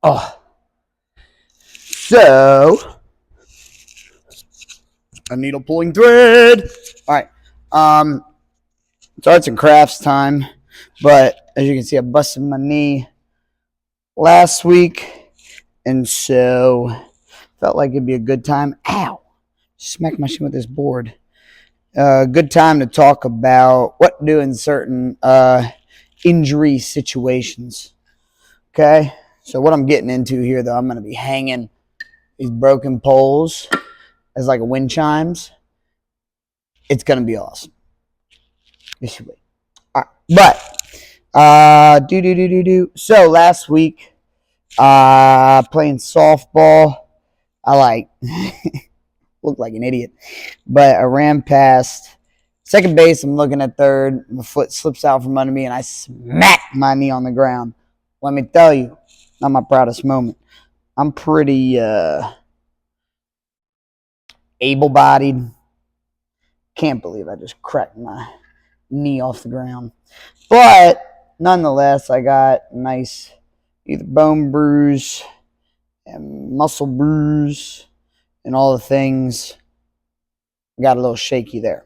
Oh, so a needle pulling thread. All right. It's arts and crafts time, but as you can see, I busted my knee last week, and so felt like it'd be a good time. Ow! Smack my shin with this board. Good time to talk about what to do in certain injury situations. Okay, so what I'm getting into here, though, I'm going to be hanging these broken poles as like a wind chimes. It's going to be awesome. This should be. All right, but So last week, playing softball, I looked like an idiot, but I ran past second base. I'm looking at third. My foot slips out from under me, and I smack my knee on the ground. Let me tell you, not my proudest moment. I'm pretty able-bodied. Can't believe I just cracked my knee off the ground. But nonetheless, I got a nice either bone bruise and muscle bruise and all the things. Got a little shaky there.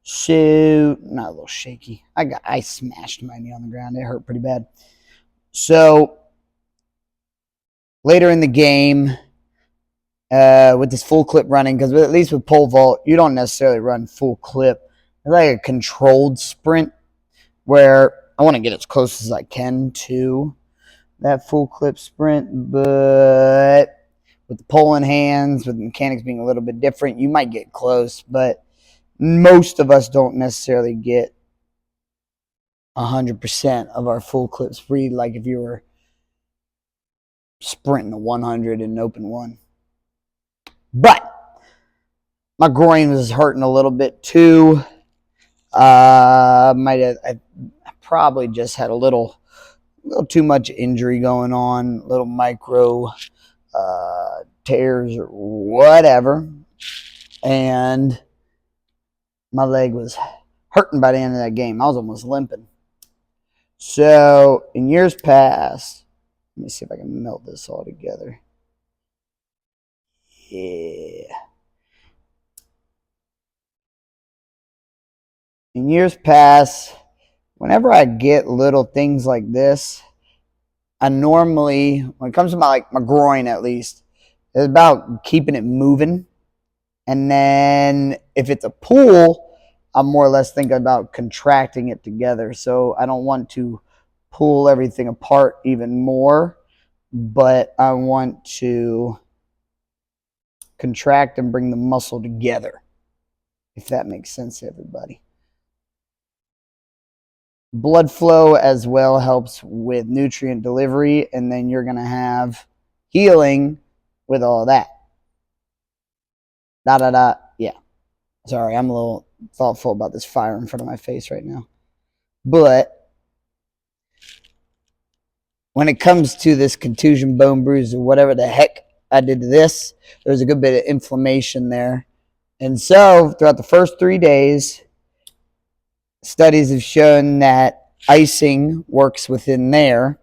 So, not a little shaky. I smashed my knee on the ground. It hurt pretty bad. So, later in the game, with this full clip running, because at least with pole vault, you don't necessarily run full clip. It's like a controlled sprint where I want to get as close as I can to that full clip sprint, but with the pole in hands, with the mechanics being a little bit different, you might get close, but most of us don't necessarily get 100% of our full clip speed, like if you were sprinting a 100 in an open one. But my groin was hurting a little bit too. I probably just had a little too much injury going on, little micro tears or whatever, and my leg was hurting by the end of that game. I was almost limping. So in years past, let me see if I can melt this all together. Yeah. In years past, whenever I get little things like this, I normally, when it comes to my groin at least, it's about keeping it moving. And then if it's a pull, I'm more or less thinking about contracting it together. So I don't want to pull everything apart even more, but I want to contract and bring the muscle together, if that makes sense to everybody. Blood flow as well helps with nutrient delivery, and then you're going to have healing with all that. Yeah. Sorry, I'm a little thoughtful about this fire in front of my face right now. But when it comes to this contusion, bone bruise, or whatever the heck I did to this, there's a good bit of inflammation there. And so throughout the first 3 days, studies have shown that icing works within there.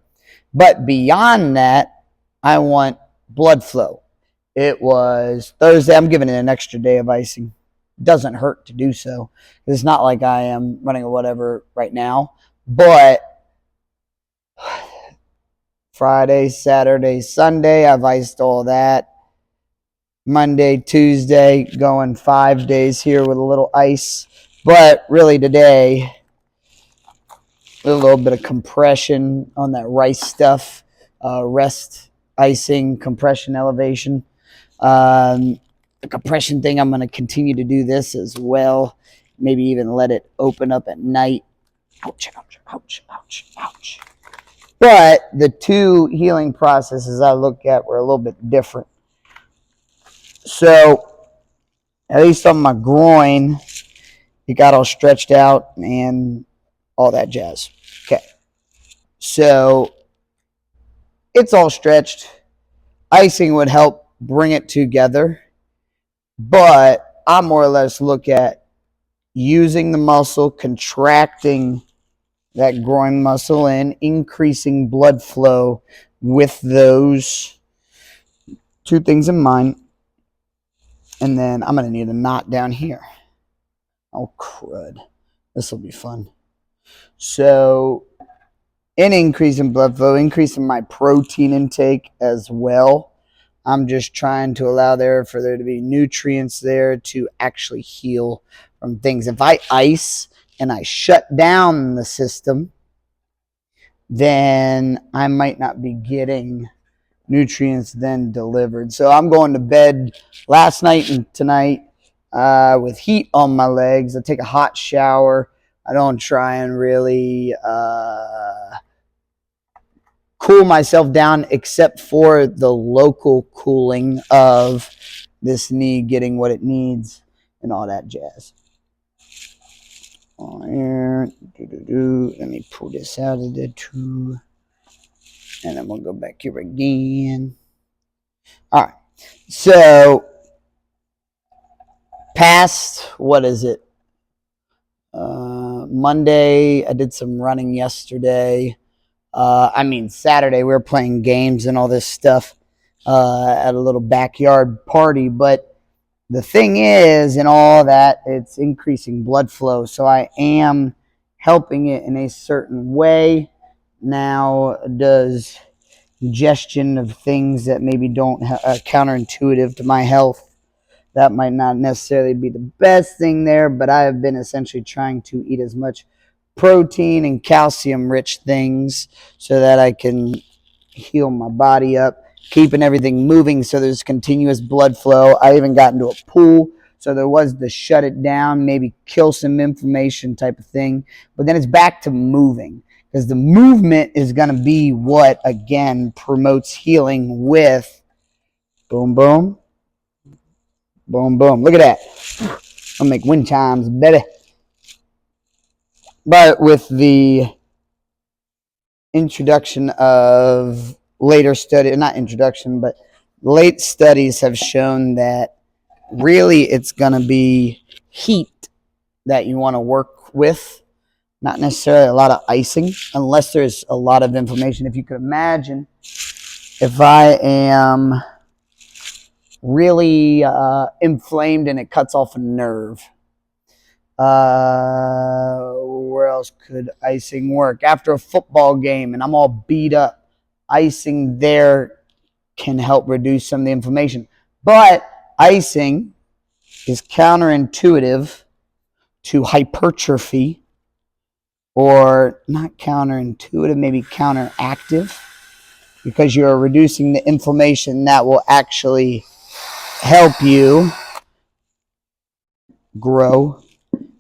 But beyond that, I want blood flow. It was Thursday. I'm giving it an extra day of icing. Doesn't hurt to do so. It's not like I am running or whatever right now. But Friday, Saturday, Sunday, I've iced all that. Monday, Tuesday, going 5 days here with a little ice. But really today, a little bit of compression on that rice stuff, rest, icing, compression, elevation. The compression thing, I'm going to continue to do this as well. Maybe even let it open up at night. Ouch, ouch, ouch, ouch, ouch. But the two healing processes I look at were a little bit different. So, at least on my groin, it got all stretched out and all that jazz. Okay. So, it's all stretched. Icing would help bring it together. But I more or less look at using the muscle, contracting that groin muscle, and increasing blood flow with those two things in mind. And then I'm going to need a knot down here. Oh, crud. This will be fun. So, an increase in blood flow, increase in my protein intake as well. I'm just trying to allow for there to be nutrients there to actually heal from things. If I ice and I shut down the system, then I might not be getting nutrients then delivered. So I'm going to bed last night and tonight with heat on my legs. I take a hot shower. I don't try and really cool myself down except for the local cooling of this knee getting what it needs and all that jazz. Here. Let me pull this out of the tube. And then we'll go back here again. All right. So, past, what is it? Monday, I did some running yesterday. Saturday, we were playing games and all this stuff at a little backyard party. But the thing is, in all that, it's increasing blood flow. So I am helping it in a certain way. Now, does ingestion of things that maybe don't counterintuitive to my health, that might not necessarily be the best thing there, but I have been essentially trying to eat as much protein and calcium rich things so that I can heal my body up, keeping everything moving so there's continuous blood flow. I even got into a pool, so there was the shut it down, maybe kill some inflammation type of thing, but then it's back to moving, because the movement is going to be what, again, promotes healing with boom, boom, boom, boom. Look at that. I'll make wind chimes, baby. But with the introduction of later study, not introduction, but late studies have shown that really it's going to be heat that you want to work with, not necessarily a lot of icing, unless there's a lot of inflammation. If you could imagine, if I am really inflamed and it cuts off a nerve, where else could icing work? After a football game and I'm all beat up, icing there can help reduce some of the inflammation. But icing is counterintuitive to hypertrophy, or not counterintuitive, maybe counteractive, because you're reducing the inflammation that will actually help you grow.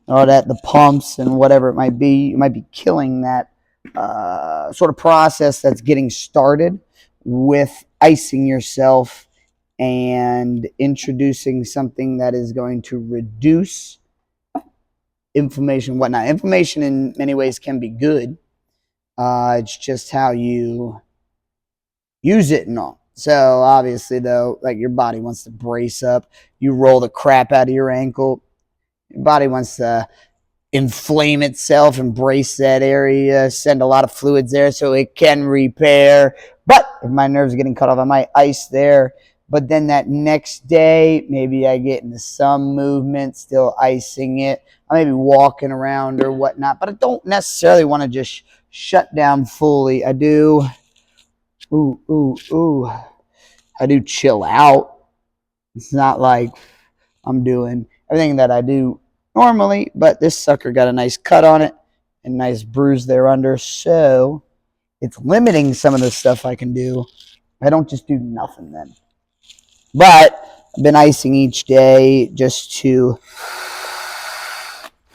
Or that the pumps and whatever it might be, you might be killing that sort of process that's getting started with icing yourself and introducing something that is going to reduce inflammation and whatnot. Inflammation in many ways can be good. It's just how you use it and all. So obviously, though, like your body wants to brace up. You roll the crap out of your ankle. Your body wants to inflame itself, embrace that area, send a lot of fluids there so it can repair. But if my nerves are getting cut off, I might ice there. But then that next day, maybe I get into some movement, still icing it. I may be walking around or whatnot, but I don't necessarily want to just shut down fully. I do, I do chill out. It's not like I'm doing everything that I do normally, but this sucker got a nice cut on it and nice bruise there under, so it's limiting some of the stuff I can do. I don't just do nothing then. But I've been icing each day just to,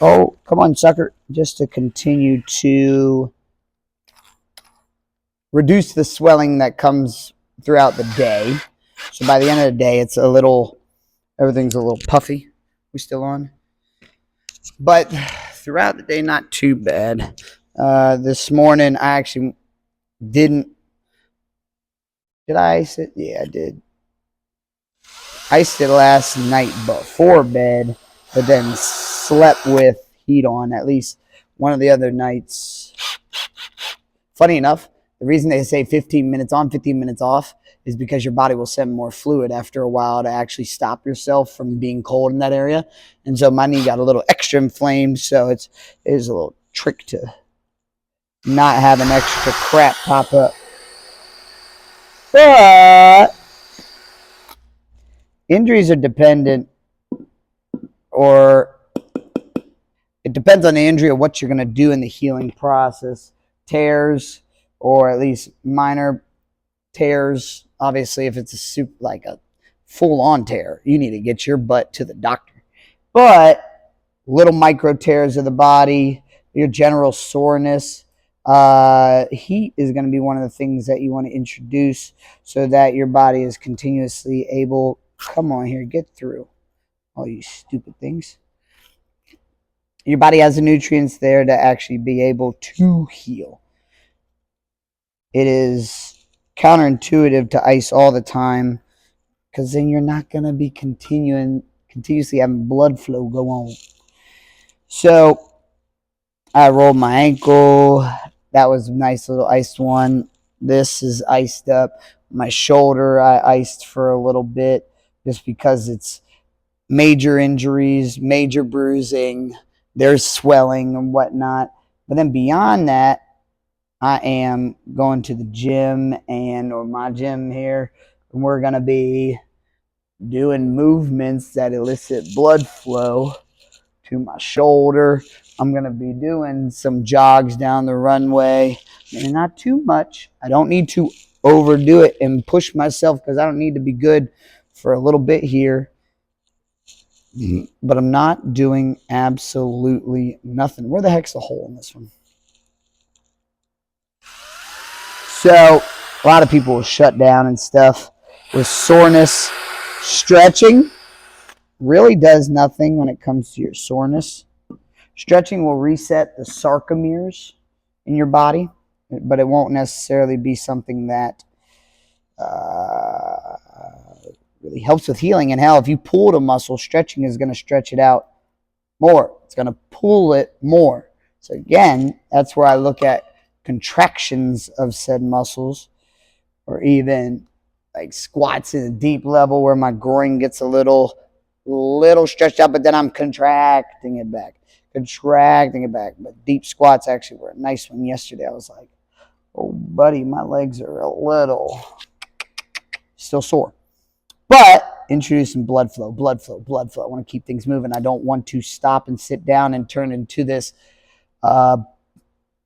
oh, come on, sucker, just to continue to reduce the swelling that comes throughout the day. So by the end of the day, it's everything's a little puffy. We still on? But throughout the day, not too bad. This morning, I actually didn't. Did I ice it? Yeah, I did. I iced it last night before bed, but then slept with heat on at least one of the other nights. Funny enough, The reason they say 15 minutes on, 15 minutes off is because your body will send more fluid after a while to actually stop yourself from being cold in that area. And so my knee got a little extra inflamed, so it is a little trick to not have an extra crap pop up. But injuries are dependent, or it depends on the injury or what you're going to do in the healing process. Tears, or at least minor tears. Obviously, if it's like a full-on tear, you need to get your butt to the doctor. But little micro tears of the body, your general soreness, heat is going to be one of the things that you want to introduce so that your body is continuously able. Come on here, get through all you stupid things. Your body has the nutrients there to actually be able to heal. It is counterintuitive to ice all the time, because then you're not going to be continuously having blood flow go on. So I rolled my ankle. That was a nice little iced one. This is iced up. My shoulder I iced for a little bit just because it's major injuries, major bruising, there's swelling and whatnot. But then beyond that, I am going to the gym or my gym here, and we're going to be doing movements that elicit blood flow to my shoulder. I'm going to be doing some jogs down the runway, and not too much. I don't need to overdo it and push myself, because I don't need to be good for a little bit here. But I'm not doing absolutely nothing. Where the heck's the hole in this one? So a lot of people will shut down and stuff with soreness. Stretching really does nothing when it comes to your soreness. Stretching will reset the sarcomeres in your body, but it won't necessarily be something that really helps with healing. And hell, if you pulled a muscle, stretching is going to stretch it out more. It's going to pull it more. So again, that's where I look at contractions of said muscles, or even like squats in a deep level where my groin gets a little stretched out, but then I'm contracting it back. But deep squats actually were a nice one yesterday. I was like, oh buddy, my legs are a little still sore. But introducing blood flow. I want to keep things moving. I don't want to stop and sit down and turn into this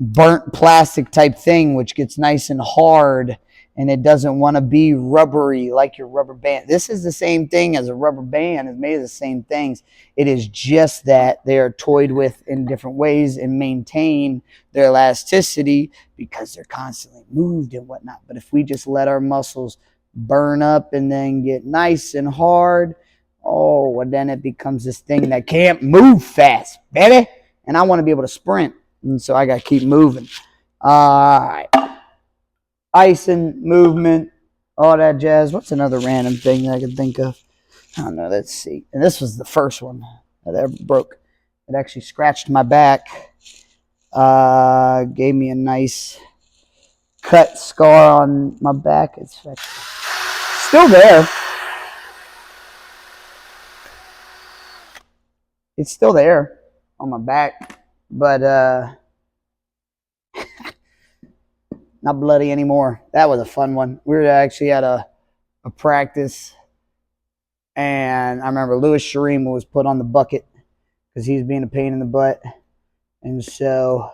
burnt plastic type thing, which gets nice and hard, and it doesn't want to be rubbery like your rubber band. This is the same thing as a rubber band. It's made of the same things. It is just that they are toyed with in different ways and maintain their elasticity because they're constantly moved and whatnot. But if we just let our muscles burn up and then get nice and hard, oh, well, then it becomes this thing that can't move fast, baby. And I want to be able to sprint. And so I got to keep moving. All right. Icing, movement, all that jazz. What's another random thing that I can think of? I don't know. Let's see. And this was the first one that ever broke. It actually scratched my back. Gave me a nice cut scar on my back. It's still there. It's still there on my back. But not bloody anymore. That was a fun one. We were actually at a practice, and I remember Louis Sharima was put on the bucket because he was being a pain in the butt. And so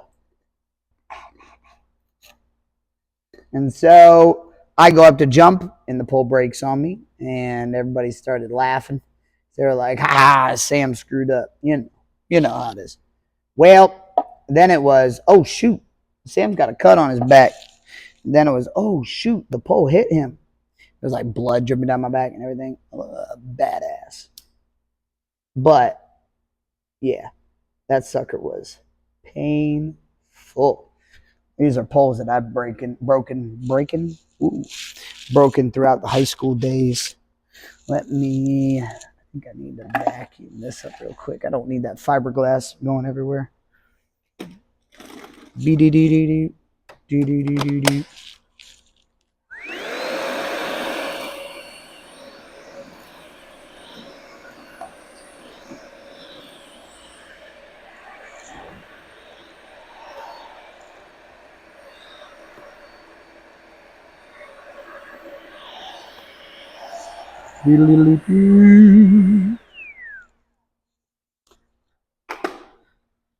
I go up to jump, and the pole breaks on me, and everybody started laughing. They were like, Sam screwed up. You know how it is. Well, then it was, oh, shoot, Sam's got a cut on his back. Then it was, oh, shoot, the pole hit him. It was like blood dripping down my back and everything. Badass. But, yeah, that sucker was painful. These are poles that I've broken throughout the high school days. I think I need to vacuum this up real quick. I don't need that fiberglass going everywhere.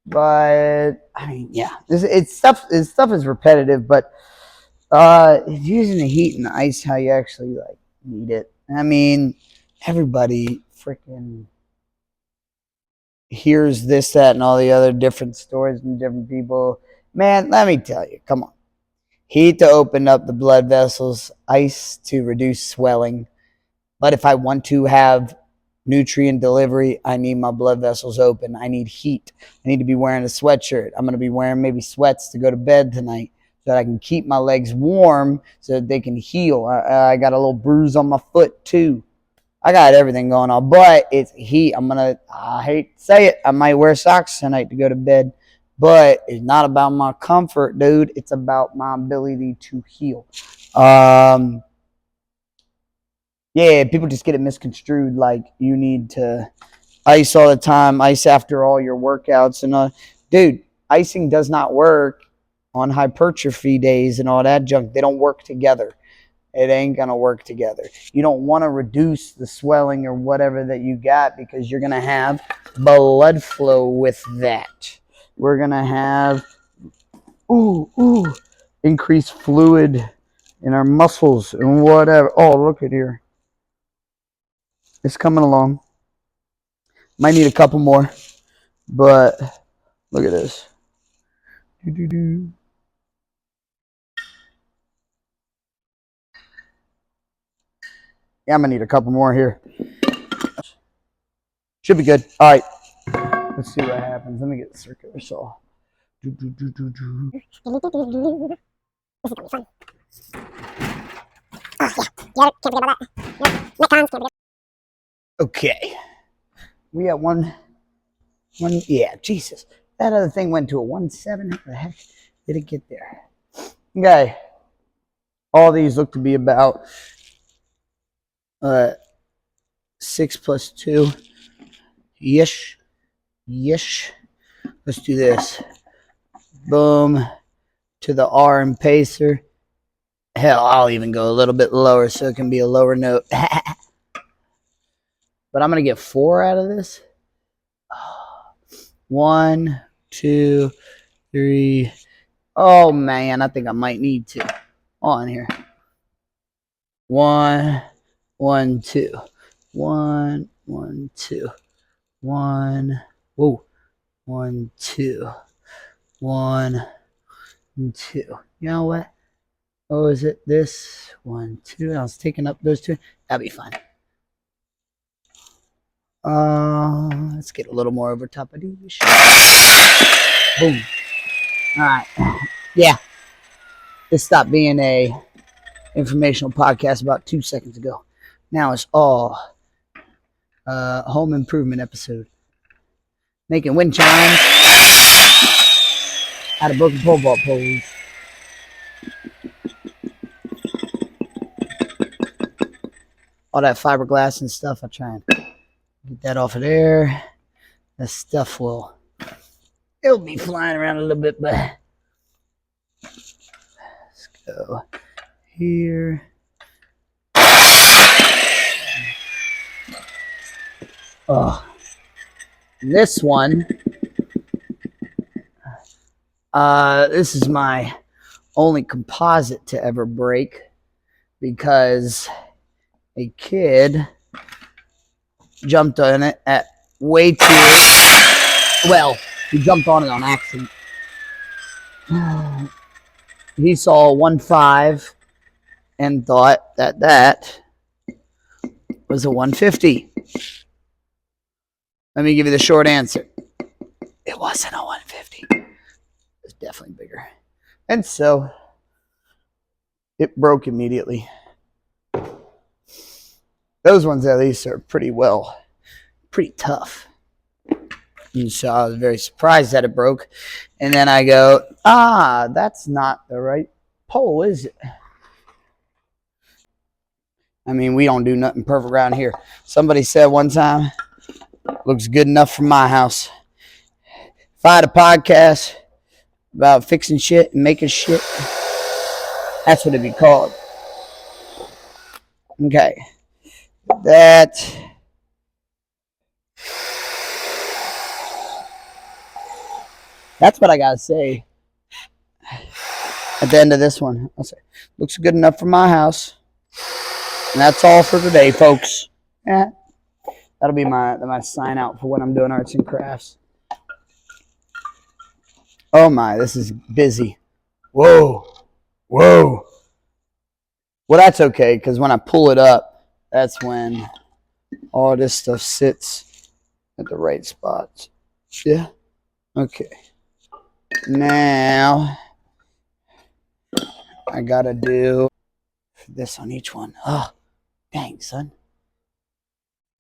But I mean, yeah, it's stuff is repetitive, but using the heat and the ice how you actually like need it. I mean, everybody freaking hears this, that, and all the other different stories from different people. Man, let me tell you, come on. Heat to open up the blood vessels, ice to reduce swelling. But if I want to have nutrient delivery, I need my blood vessels open. I need heat. I need to be wearing a sweatshirt. I'm going to be wearing maybe sweats to go to bed tonight so that I can keep my legs warm so that they can heal. I got a little bruise on my foot too. I got everything going on, but it's heat. I hate to say it, I might wear socks tonight to go to bed, but it's not about my comfort, dude. It's about my ability to heal. Yeah, people just get it misconstrued like you need to ice all the time, ice after all your workouts. And dude, icing does not work on hypertrophy days and all that junk. They don't work together. It ain't going to work together. You don't want to reduce the swelling or whatever that you got because you're going to have blood flow with that. We're going to have increased fluid in our muscles and whatever. Oh, look at here. It's coming along. Might need a couple more, but look at this. Yeah, I'm gonna need a couple more here. Should be good. All right. Let's see what happens. Let me get the circular saw. Okay. We got one. Yeah, Jesus. That other thing went to a 1.7. How the heck did it get there? Okay. All these look to be about 6 plus 2. Yes. Let's do this. Boom. To the R and pacer. Hell, I'll even go a little bit lower so it can be a lower note. But I'm going to get 4 out of this. 1, 2, 3. Oh, man. I think I might need to. On here. 1, 1, 2. 1, 1, 2. 1. Whoa. 1, 2. 1, 2. You know what? Oh, is it this? 1, 2. I was taking up those 2. That'll be fine. Let's get a little more over top of these. Boom. All right. Yeah. This stopped being a informational podcast about 2 seconds ago. Now it's all home improvement episode. Making wind chimes out of broken pole vault poles. All that fiberglass and stuff, I try and get that off of there. That stuff it'll be flying around a little bit, but let's go here. Oh, this one. This is my only composite to ever break because a kid jumped on it at way too. Well, he jumped on it on accident. He saw 1.5 and thought that was a 150. Let me give you the short answer. It wasn't a 150. It was definitely bigger. And so it broke immediately. Those ones at least are pretty tough. And so I was very surprised that it broke. And then I go, that's not the right pole, is it? I mean, we don't do nothing perfect around here. Somebody said one time, looks good enough for my house. If I had a podcast about fixing shit and making shit, that's what it'd be called. Okay. That. That's what I gotta say at the end of this one. I'll say, looks good enough for my house. And that's all for today, folks. Yeah, that'll be my sign out for when I'm doing arts and crafts. Oh my, this is busy. Whoa, whoa. Well, that's okay, because when I pull it up, that's when all this stuff sits at the right spots. Yeah. Okay. Now I gotta do this on each one. Oh, dang, son.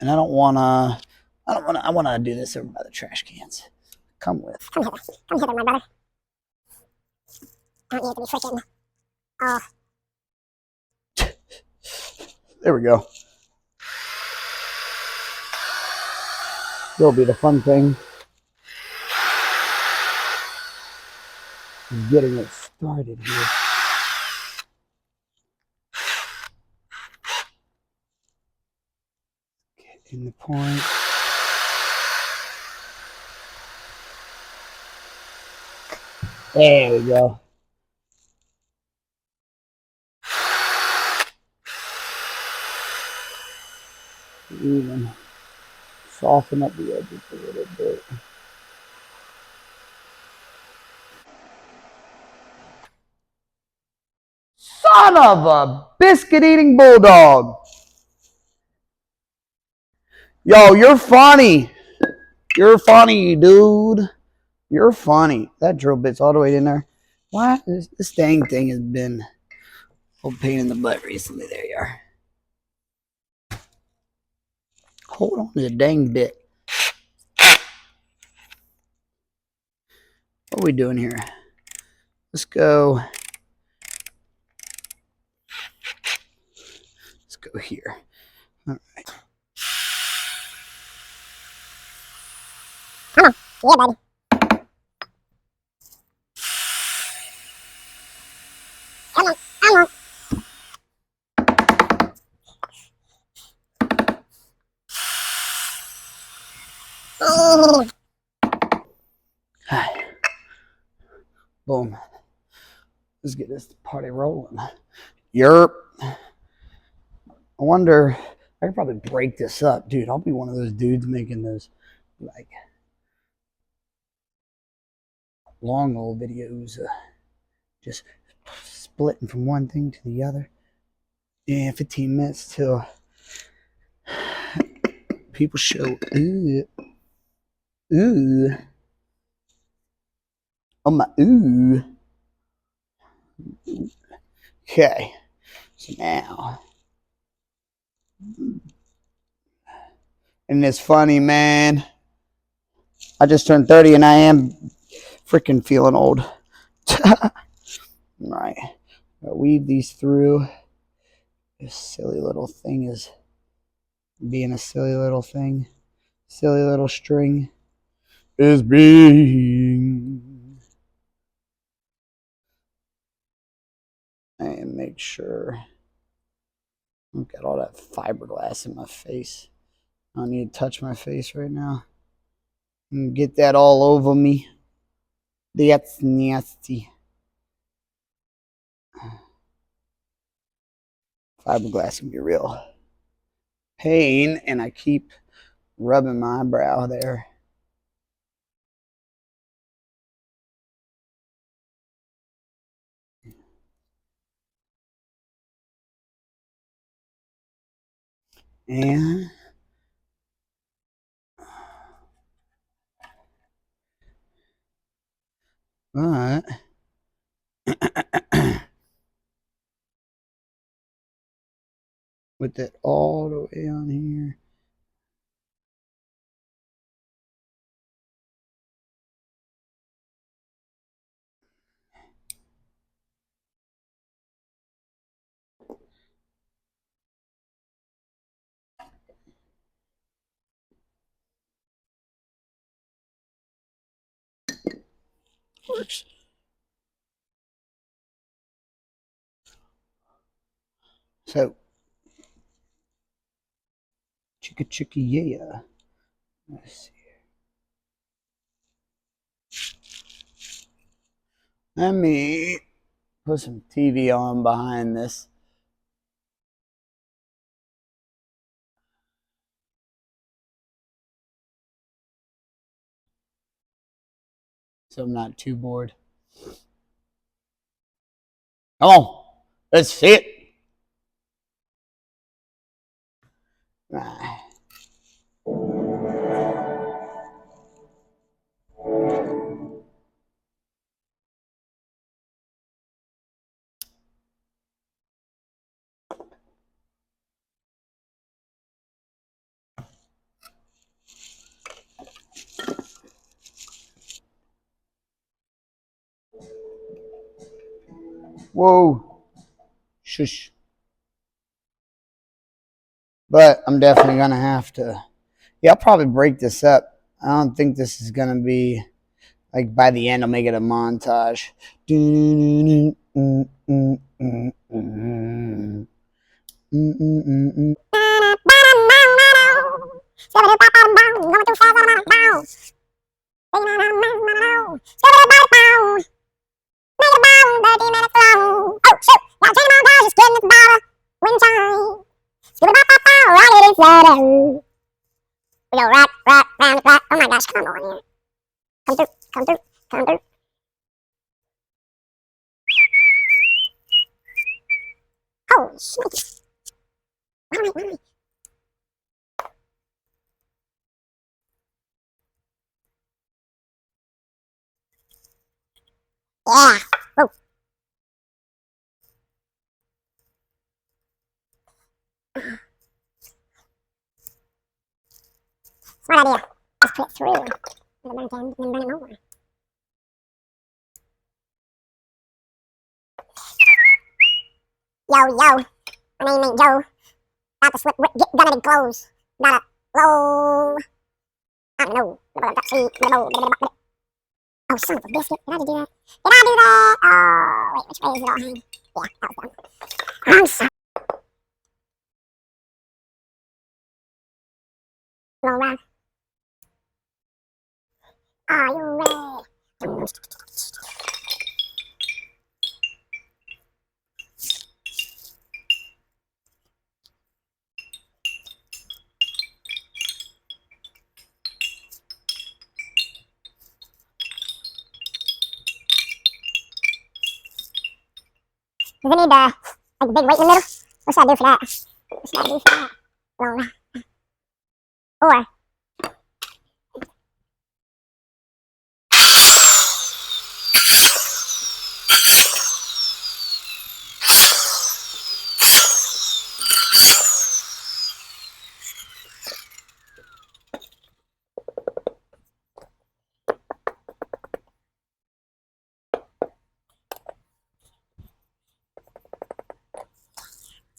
And I wanna do this over by the trash cans. Come with. Come hither, my brother. I want you to be freaking. Oh. There we go. That'll be the fun thing. Getting it started here. Getting the point. There we go. Even soften up the edges a little bit. Son of a biscuit eating bulldog. Yo, you're funny. You're funny, dude. You're funny. That drill bit's all the way in there. Why? This dang thing has been a pain in the butt recently. There you are. Hold on to the dang bit. What are we doing here? Let's go. Let's go here. All right. Come on. Yeah, buddy. Come on. Come on. Oh. Boom. Let's get this party rolling. Yerp. I wonder, I could probably break this up. Dude, I'll be one of those dudes making those, like, long old videos. Just splitting from one thing to the other. Yeah, 15 minutes till people show. Ooh. Ooh. Oh my, ooh. Okay. So now. And it's funny, man. I just turned 30 and I am freaking feeling old. All right. I'll weave these through. This silly little thing is being a silly little thing. Silly little string is being. And make sure I've got all that fiberglass in my face. I don't need to touch my face right now. And get that all over me. That's nasty. Fiberglass can be real pain, and I keep rubbing my brow there. And but with it all the way on here. Works. So Chicka yeah. Let's see. Let me put some TV on behind this. So I'm not too bored. Come on. Let's see it. Ah. Whoa. Shush. But I'm definitely going to have to. Yeah, I'll probably break this up. I don't think this is going to be. Like by the end, I'll make it a montage. Oh, shoot. Now, Chime montage is getting about a Windchime. Right it inside. We go rock, rock, round, rock. Oh my gosh, come on here. Come through, come through, come through. Holy shit. Why? Yeah. Whoa. Smart idea. Just put it through. And then burn it over. Yo, yo. My name ain't Joe. Got the slip, get gunneted clothes. Got a low. I don't know. Oh, son of a biscuit. Did I do that? Did I do that? Oh, wait, which way is it all hanging? Yeah, that was done. I'm sorry. Roll around. Are you ready? Does it need like the big weight in the middle? What should I do for that? What should I do for that? Roll around. Or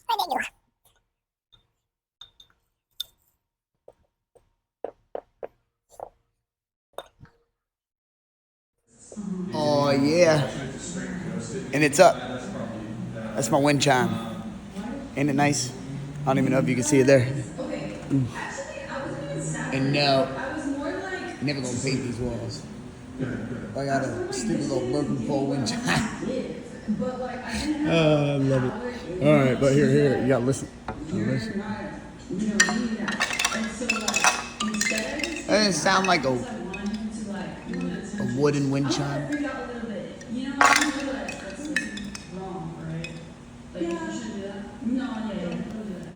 what did you? Oh, yeah. And it's up. That's my wind chime. Ain't it nice? I don't even know if you can see it there. And no, I'm never gonna paint these walls. I got a stupid little broken pole wind chime. Oh, I love it. All right, but here, you gotta listen. Listen. That doesn't sound like a wooden wind chime.